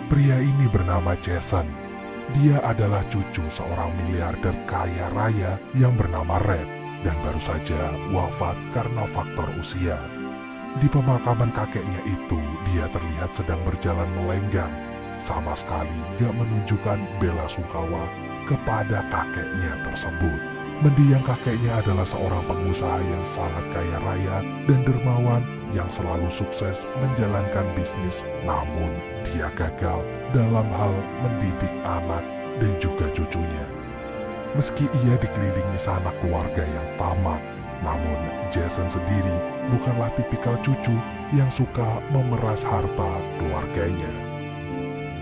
Pria ini bernama Jason. Dia adalah cucu seorang miliarder kaya raya yang bernama Red dan baru saja wafat karena faktor usia. Di pemakaman kakeknya itu, dia terlihat sedang berjalan melenggang, sama sekali gak menunjukkan bela sungkawa kepada kakeknya tersebut. Mendiang kakeknya adalah seorang pengusaha yang sangat kaya raya dan dermawan yang selalu sukses menjalankan bisnis, namun dia gagal dalam hal mendidik anak dan juga cucunya. Meski ia dikelilingi sanak keluarga yang tamat, namun Jason sendiri bukanlah tipikal cucu yang suka memeras harta keluarganya.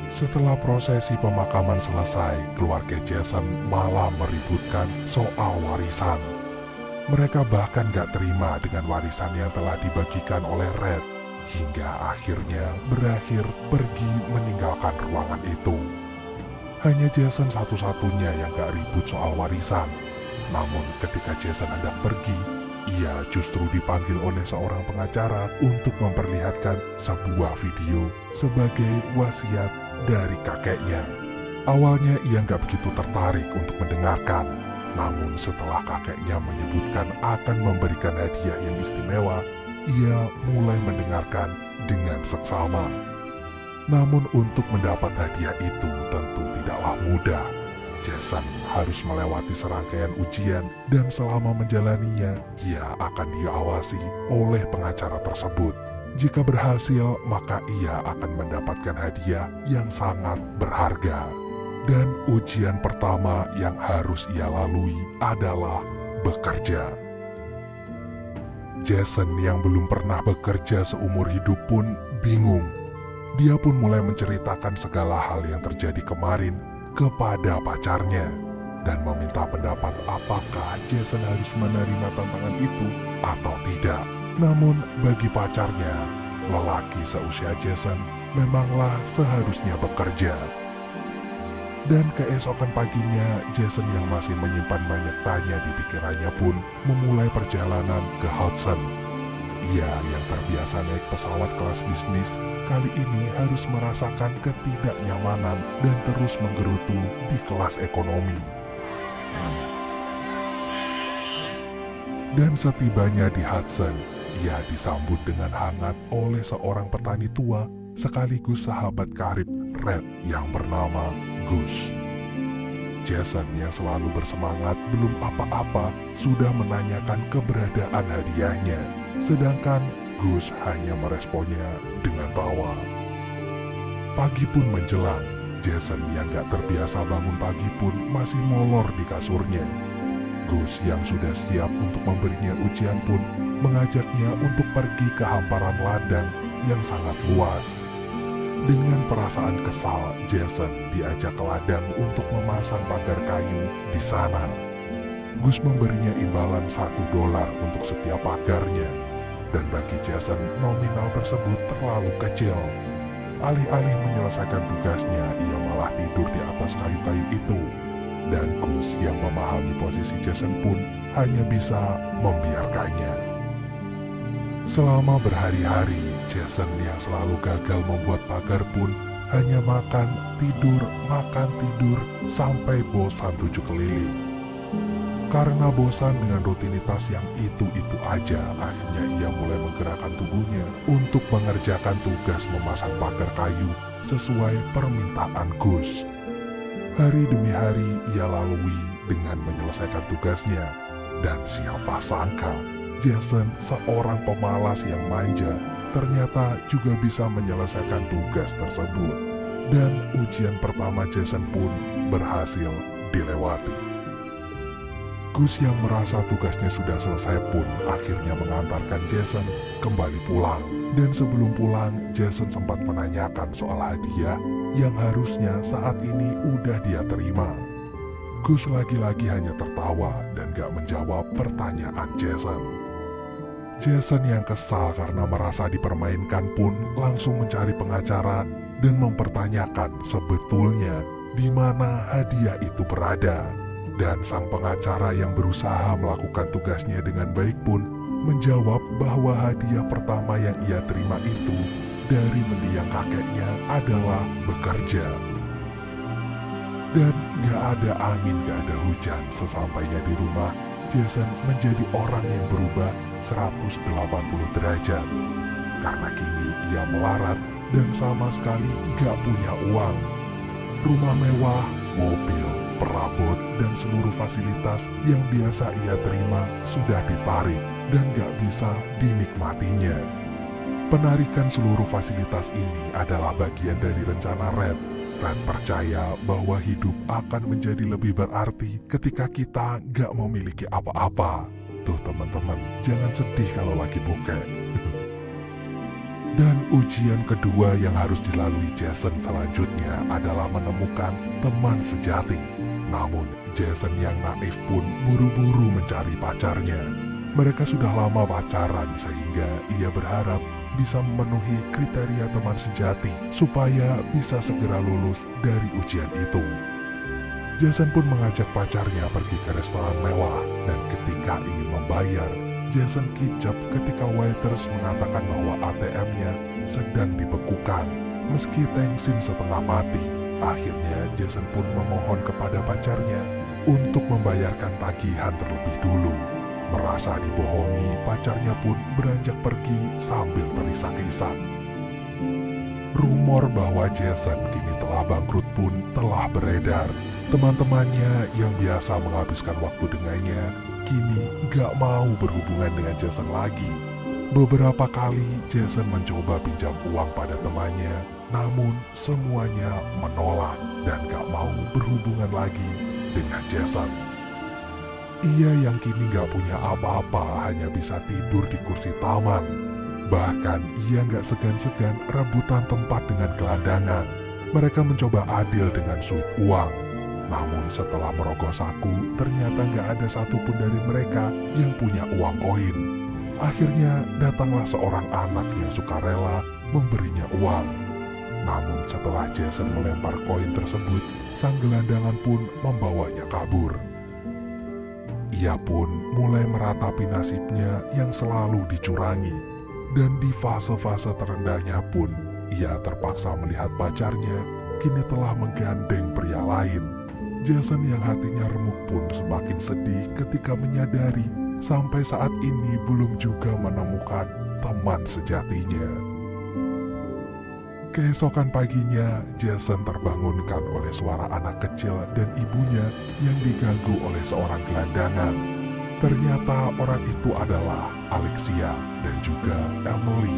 Setelah prosesi pemakaman selesai, keluarga Jason malah meributkan soal warisan. Mereka bahkan gak terima dengan warisan yang telah dibagikan oleh Red, hingga akhirnya berakhir pergi meninggalkan ruangan itu. Hanya Jason satu-satunya yang gak ribut soal warisan. Namun ketika Jason hendak pergi, ia justru dipanggil oleh seorang pengacara untuk memperlihatkan sebuah video sebagai wasiat dari kakeknya. Awalnya ia gak begitu tertarik untuk mendengarkan, namun setelah kakeknya menyebutkan akan memberikan hadiah yang istimewa, ia mulai mendengarkan dengan seksama. Namun untuk mendapat hadiah itu tentu tidaklah mudah. Jason harus melewati serangkaian ujian dan selama menjalaninya, ia akan diawasi oleh pengacara tersebut. Jika berhasil, maka ia akan mendapatkan hadiah yang sangat berharga. Dan ujian pertama yang harus ia lalui adalah bekerja. Jason yang belum pernah bekerja seumur hidup pun bingung. Dia pun mulai menceritakan segala hal yang terjadi kemarin kepada pacarnya dan meminta pendapat apakah Jason harus menerima tantangan itu atau tidak. Namun bagi pacarnya, lelaki seusia Jason memanglah seharusnya bekerja. Dan keesokan paginya, Jason yang masih menyimpan banyak tanya di pikirannya pun memulai perjalanan ke Hudson. Ia yang terbiasa naik pesawat kelas bisnis, kali ini harus merasakan ketidaknyamanan dan terus menggerutu di kelas ekonomi. Dan setibanya di Hudson, ia disambut dengan hangat oleh seorang petani tua sekaligus sahabat karib Red yang bernama Gus. Jason yang selalu bersemangat belum apa-apa sudah menanyakan keberadaan hadiahnya, sedangkan Gus hanya meresponnya dengan tawa. Pagi pun menjelang, Jason yang gak terbiasa bangun pagi pun masih molor di kasurnya. Gus yang sudah siap untuk memberinya ujian pun mengajaknya untuk pergi ke hamparan ladang yang sangat luas. Dengan perasaan kesal, Jason diajak ke ladang untuk memasang pagar kayu di sana. Gus memberinya imbalan $1 untuk setiap pagarnya, dan bagi Jason nominal tersebut terlalu kecil. Alih-alih menyelesaikan tugasnya, ia malah tidur di atas kayu-kayu itu. Dan Gus yang memahami posisi Jason pun hanya bisa membiarkannya. Selama berhari-hari, Jason yang selalu gagal membuat pagar pun hanya makan, tidur, sampai bosan 7 keliling. Karena bosan dengan rutinitas yang itu-itu aja, akhirnya ia mulai menggerakkan tubuhnya untuk mengerjakan tugas memasang pagar kayu sesuai permintaan Gus. Hari demi hari ia lalui dengan menyelesaikan tugasnya. Dan siapa sangka, Jason, seorang pemalas yang manja, ternyata juga bisa menyelesaikan tugas tersebut. Dan ujian pertama Jason pun berhasil dilewati. Gus yang merasa tugasnya sudah selesai pun akhirnya mengantarkan Jason kembali pulang. Dan sebelum pulang, Jason sempat menanyakan soal hadiah yang harusnya saat ini udah dia terima. Gus lagi-lagi hanya tertawa dan gak menjawab pertanyaan Jason. Jason yang kesal karena merasa dipermainkan pun langsung mencari pengacara dan mempertanyakan sebetulnya di mana hadiah itu berada. Dan sang pengacara yang berusaha melakukan tugasnya dengan baik pun menjawab bahwa hadiah pertama yang ia terima itu dari mendiang kakeknya adalah bekerja. Dan gak ada angin, gak ada hujan. Sesampainya di rumah, Jason menjadi orang yang berubah 180 derajat. Karena kini ia melarat dan sama sekali gak punya uang. Rumah mewah, mobil, perabot, dan seluruh fasilitas yang biasa ia terima sudah ditarik dan gak bisa dinikmatinya. Penarikan seluruh fasilitas ini adalah bagian dari rencana Red. Red percaya bahwa hidup akan menjadi lebih berarti ketika kita gak memiliki apa-apa. Tuh teman-teman, jangan sedih kalau lagi bokeh. Dan ujian kedua yang harus dilalui Jason selanjutnya adalah menemukan teman sejati. Namun Jason yang naif pun buru-buru mencari pacarnya. Mereka sudah lama pacaran sehingga ia berharap bisa memenuhi kriteria teman sejati supaya bisa segera lulus dari ujian itu. Jason pun mengajak pacarnya pergi ke restoran mewah, dan ketika ingin membayar, Jason kicap ketika waiters mengatakan bahwa ATM-nya sedang dibekukan. Meski tengsin setengah mati, akhirnya Jason pun memohon kepada pacarnya untuk membayarkan tagihan terlebih dulu. Merasa dibohongi, pacarnya pun beranjak pergi sambil terisak-isak. Rumor bahwa Jason kini telah bangkrut pun telah beredar. Teman-temannya yang biasa menghabiskan waktu dengannya kini gak mau berhubungan dengan Jason lagi. Beberapa kali Jason mencoba pinjam uang pada temannya, namun semuanya menolak dan gak mau berhubungan lagi dengan Jason. Ia yang kini gak punya apa-apa hanya bisa tidur di kursi taman. Bahkan ia gak segan-segan rebutan tempat dengan gelandangan. Mereka mencoba adil dengan suit uang. Namun setelah merogoh saku, ternyata gak ada satupun dari mereka yang punya uang koin. Akhirnya datanglah seorang anak yang sukarela memberinya uang. Namun setelah Jason melempar koin tersebut, sang gelandangan pun membawanya kabur. Ia pun mulai meratapi nasibnya yang selalu dicurangi. Dan di fase-fase terendahnya pun, ia terpaksa melihat pacarnya kini telah menggandeng pria lain. Jason yang hatinya remuk pun semakin sedih ketika menyadari sampai saat ini belum juga menemukan teman sejatinya. Keesokan paginya, Jason terbangunkan oleh suara anak kecil dan ibunya yang diganggu oleh seorang gelandangan. Ternyata orang itu adalah Alexia dan juga Emily.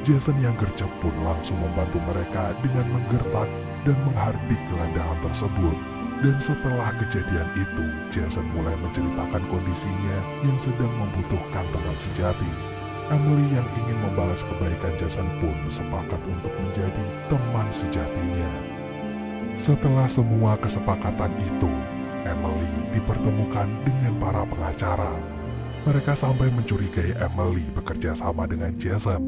Jason yang gercep pun langsung membantu mereka dengan menggertak dan menghardik gelandangan tersebut. Dan setelah kejadian itu, Jason mulai menceritakan kondisinya yang sedang membutuhkan teman sejati. Emily yang ingin membalas kebaikan Jason pun sepakat untuk menjadi teman sejatinya. Setelah semua kesepakatan itu, Emily dipertemukan dengan para pengacara. Mereka sampai mencurigai Emily bekerja sama dengan Jason.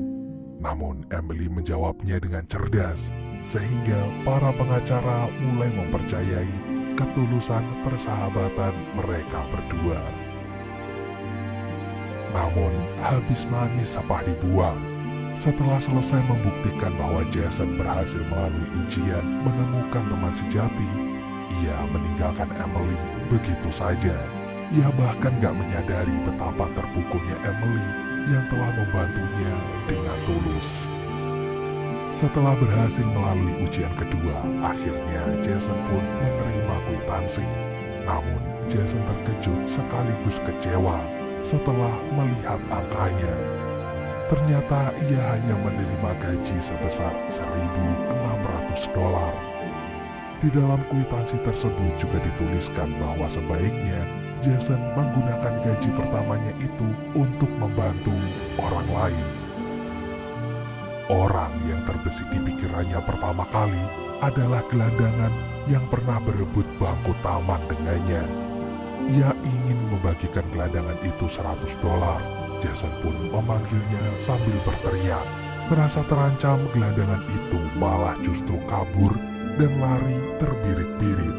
Namun Emily menjawabnya dengan cerdas, sehingga para pengacara mulai mempercayai ketulusan persahabatan mereka berdua. Namun habis manis apa dibuang. Setelah selesai membuktikan bahwa Jason berhasil melalui ujian menemukan teman sejati, ia meninggalkan Emily begitu saja. Ia bahkan gak menyadari betapa terpukulnya Emily yang telah membantunya dengan tulus. Setelah berhasil melalui ujian kedua, akhirnya Jason pun menerima kwitansi. Namun Jason terkejut sekaligus kecewa setelah melihat angkanya. Ternyata ia hanya menerima gaji sebesar $1.600. Di dalam kwitansi tersebut juga dituliskan bahwa sebaiknya Jason menggunakan gaji pertamanya itu untuk membantu orang lain. Orang yang terbesit di pikirannya pertama kali adalah gelandangan yang pernah berebut bangku taman dengannya. Ia ingin membagikan gelandangan itu $100. Jason pun memanggilnya sambil berteriak. Merasa terancam, gelandangan itu malah justru kabur dan lari terbirit-birit.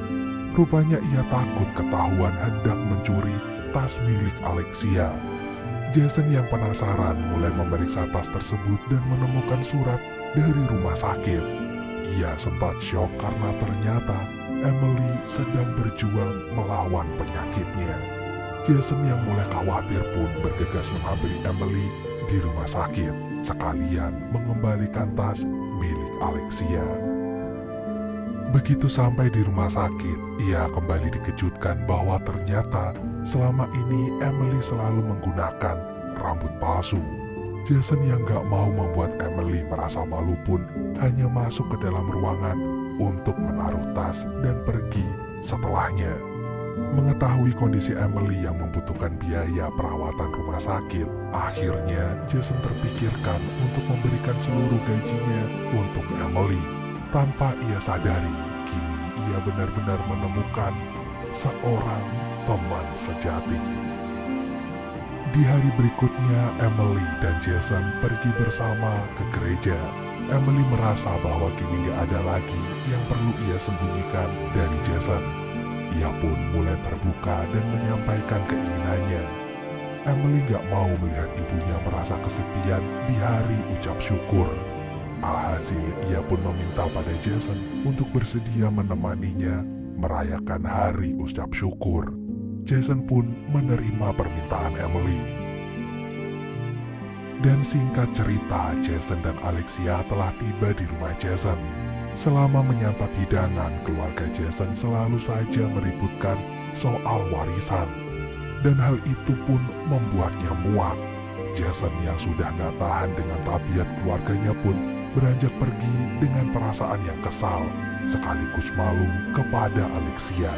Rupanya ia takut ketahuan hendak mencuri tas milik Alexia. Jason yang penasaran mulai memeriksa tas tersebut dan menemukan surat dari rumah sakit. Ia sempat syok karena ternyata Emily sedang berjuang melawan penyakitnya. Jason yang mulai khawatir pun bergegas menghampiri Emily di rumah sakit, sekalian mengembalikan tas milik Alexia. Begitu sampai di rumah sakit, ia kembali dikejutkan bahwa ternyata selama ini Emily selalu menggunakan rambut palsu. Jason yang gak mau membuat Emily merasa malu pun hanya masuk ke dalam ruangan untuk menaruh tas dan pergi setelahnya. Mengetahui kondisi Emily yang membutuhkan biaya perawatan rumah sakit, akhirnya Jason terpikirkan untuk memberikan seluruh gajinya untuk Emily. Tanpa ia sadari, kini ia benar-benar menemukan seorang teman sejati. Di hari berikutnya, Emily dan Jason pergi bersama ke gereja. Emily merasa bahwa kini gak ada lagi yang perlu ia sembunyikan dari Jason. Ia pun mulai terbuka dan menyampaikan keinginannya. Emily gak mau melihat ibunya merasa kesepian di hari ucap syukur. Alhasil, ia pun meminta pada Jason untuk bersedia menemaninya merayakan hari ucap syukur. Jason pun menerima permintaan Emily. Dan singkat cerita, Jason dan Alexia telah tiba di rumah Jason. Selama menyantap hidangan, keluarga Jason selalu saja meributkan soal warisan. Dan hal itu pun membuatnya muak. Jason yang sudah gak tahan dengan tabiat keluarganya pun beranjak pergi dengan perasaan yang kesal, sekaligus malu kepada Alexia.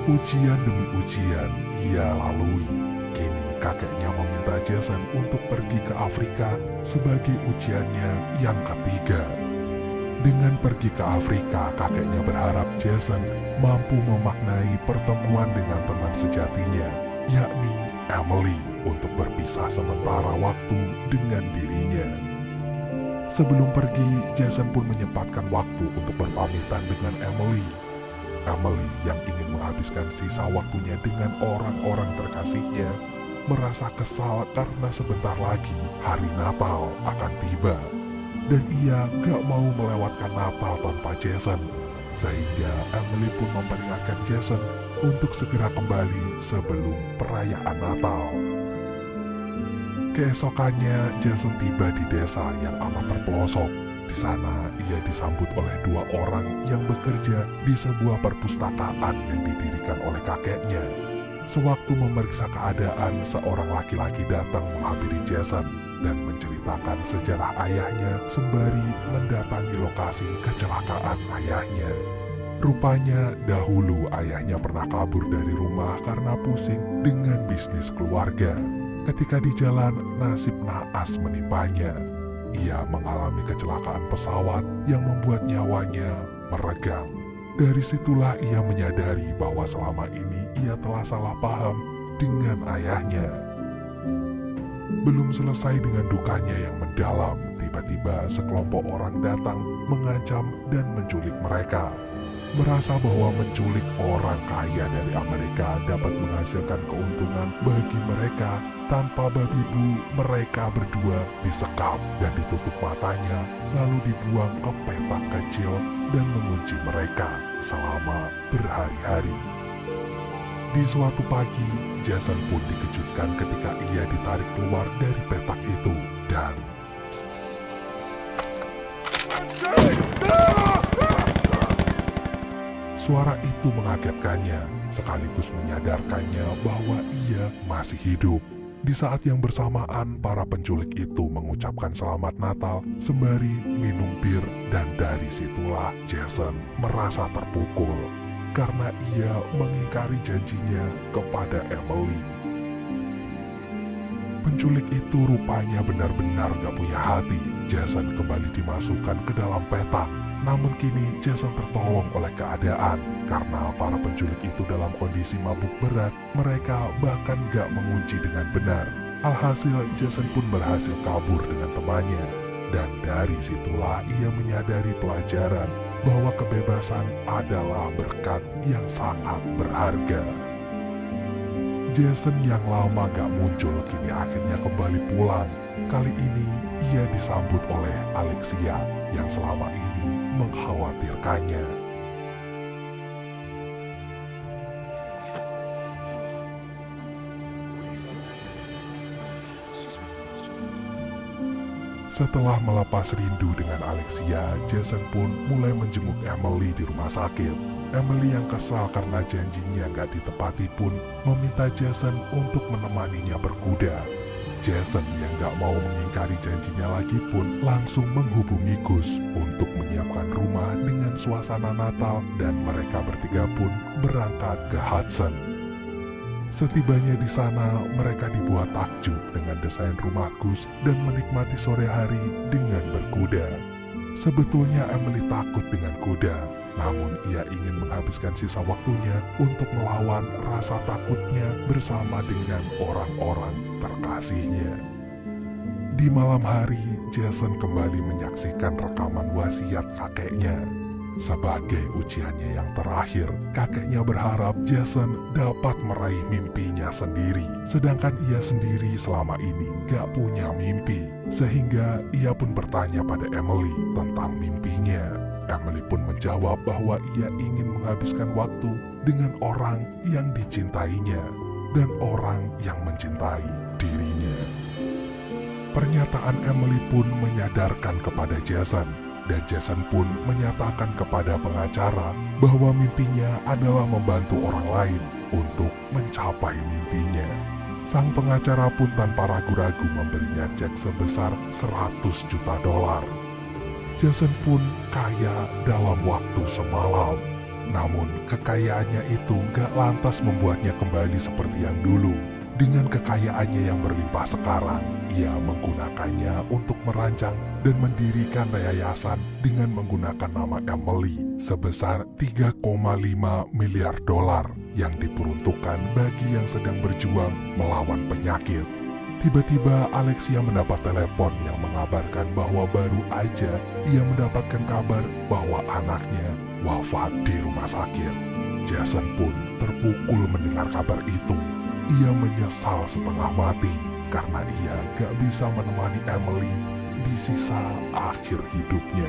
Ujian demi ujian ia lalui. Kini kakeknya meminta Jason untuk pergi ke Afrika sebagai ujiannya yang ketiga. Dengan pergi ke Afrika, kakeknya berharap Jason mampu memaknai pertemuan dengan teman sejatinya, yakni Emily, untuk berpisah sementara waktu dengan dirinya. Sebelum pergi, Jason pun menyempatkan waktu untuk berpamitan dengan Emily. Emily yang ingin menghabiskan sisa waktunya dengan orang-orang terkasihnya merasa kesal karena sebentar lagi hari Natal akan tiba. Dan ia gak mau melewatkan Natal tanpa Jason. Sehingga Emily pun memperingatkan Jason untuk segera kembali sebelum perayaan Natal. Keesokannya, Jason tiba di desa yang amat terpelosok. Di sana, ia disambut oleh dua orang yang bekerja di sebuah perpustakaan yang didirikan oleh kakeknya. Sewaktu memeriksa keadaan, seorang laki-laki datang menghampiri Jason dan menceritakan sejarah ayahnya sembari mendatangi lokasi kecelakaan ayahnya. Rupanya dahulu ayahnya pernah kabur dari rumah karena pusing dengan bisnis keluarga. Ketika di jalan, nasib naas menimpanya. Ia mengalami kecelakaan pesawat yang membuat nyawanya meregang. Dari situlah ia menyadari bahwa selama ini ia telah salah paham dengan ayahnya. Belum selesai dengan dukanya yang mendalam, tiba-tiba sekelompok orang datang mengancam dan menculik mereka. Merasa bahwa menculik orang kaya dari Amerika dapat menghasilkan keuntungan bagi mereka, tanpa babi bu, mereka berdua disekap dan ditutup matanya, lalu dibuang ke petak kecil dan mengunci mereka selama berhari-hari. Di suatu pagi, Jason pun dikejutkan ketika ia ditarik keluar dari petak itu dan suara itu mengagetkannya, sekaligus menyadarkannya bahwa ia masih hidup. Di saat yang bersamaan, para penculik itu mengucapkan selamat Natal sembari minum bir, dan dari situlah Jason merasa terpukul karena ia mengingkari janjinya kepada Emily. Penculik itu rupanya benar-benar gak punya hati. Jason kembali dimasukkan ke dalam petak. Namun kini Jason tertolong oleh keadaan karena para penculik itu dalam kondisi mabuk berat. Mereka bahkan gak mengunci dengan benar. Alhasil Jason pun berhasil kabur dengan temannya. Dan dari situlah ia menyadari pelajaran bahwa kebebasan adalah berkat yang sangat berharga. Jason yang lama gak muncul kini akhirnya kembali pulang. Kali ini ia disambut oleh Alexia yang selama ini mengkhawatirkannya. Setelah melepas rindu dengan Alexia, Jason pun mulai menjenguk Emily di rumah sakit. Emily yang kesal karena janjinya gak ditepati pun meminta Jason untuk menemaninya berkuda. Jason yang gak mau mengingkari janjinya lagi pun langsung menghubungi Gus untuk menyiapkan rumah dengan suasana Natal dan mereka bertiga pun berangkat ke Hudson. Setibanya di sana, mereka dibuat takjub dengan desain rumah Gus dan menikmati sore hari dengan berkuda. Sebetulnya Emily takut dengan kuda, namun ia ingin menghabiskan sisa waktunya untuk melawan rasa takutnya bersama dengan orang-orang terkasihnya. Di malam hari, Jason kembali menyaksikan rekaman wasiat kakeknya. Sebagai ujiannya yang terakhir, kakeknya berharap Jason dapat meraih mimpinya sendiri. Sedangkan ia sendiri selama ini gak punya mimpi. Sehingga ia pun bertanya pada Emily tentang mimpinya. Emily pun menjawab bahwa ia ingin menghabiskan waktu dengan orang yang dicintainya dan orang yang mencintai dirinya. Pernyataan Emily pun menyadarkan kepada Jason. Dan Jason pun menyatakan kepada pengacara bahwa mimpinya adalah membantu orang lain untuk mencapai mimpinya. Sang pengacara pun tanpa ragu-ragu memberinya cek sebesar $100 juta. Jason pun kaya dalam waktu semalam. Namun kekayaannya itu gak lantas membuatnya kembali seperti yang dulu. Dengan kekayaannya yang berlimpah sekarang, ia menggunakannya untuk merancang dan mendirikan yayasan dengan menggunakan nama Emily sebesar $3,5 miliar yang diperuntukkan bagi yang sedang berjuang melawan penyakit. Tiba-tiba Alexia mendapat telepon yang mengabarkan bahwa baru aja ia mendapatkan kabar bahwa anaknya wafat di rumah sakit. Jason pun terpukul mendengar kabar itu. Ia menyesal setengah mati karena ia gak bisa menemani Emily di sisa akhir hidupnya.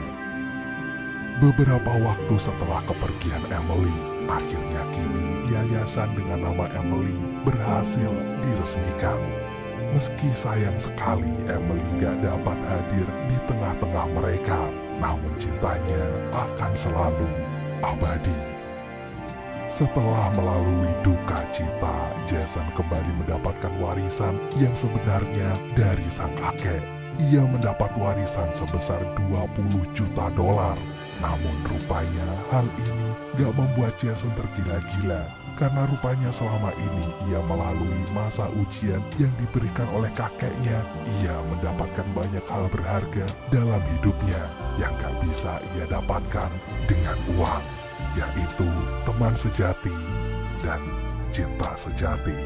Beberapa waktu setelah kepergian Emily, akhirnya kini yayasan dengan nama Emily berhasil diresmikan. Meski sayang sekali Emily gak dapat hadir di tengah-tengah mereka, namun cintanya akan selalu abadi. Setelah melalui duka cita, Jason kembali mendapatkan warisan yang sebenarnya dari sang kakek. Ia mendapat warisan sebesar $20 juta. Namun rupanya hal ini gak membuat Jason tergila-gila. Karena rupanya selama ini ia melalui masa ujian yang diberikan oleh kakeknya. Ia mendapatkan banyak hal berharga dalam hidupnya yang gak bisa ia dapatkan dengan uang, yaitu teman sejati dan cinta sejati.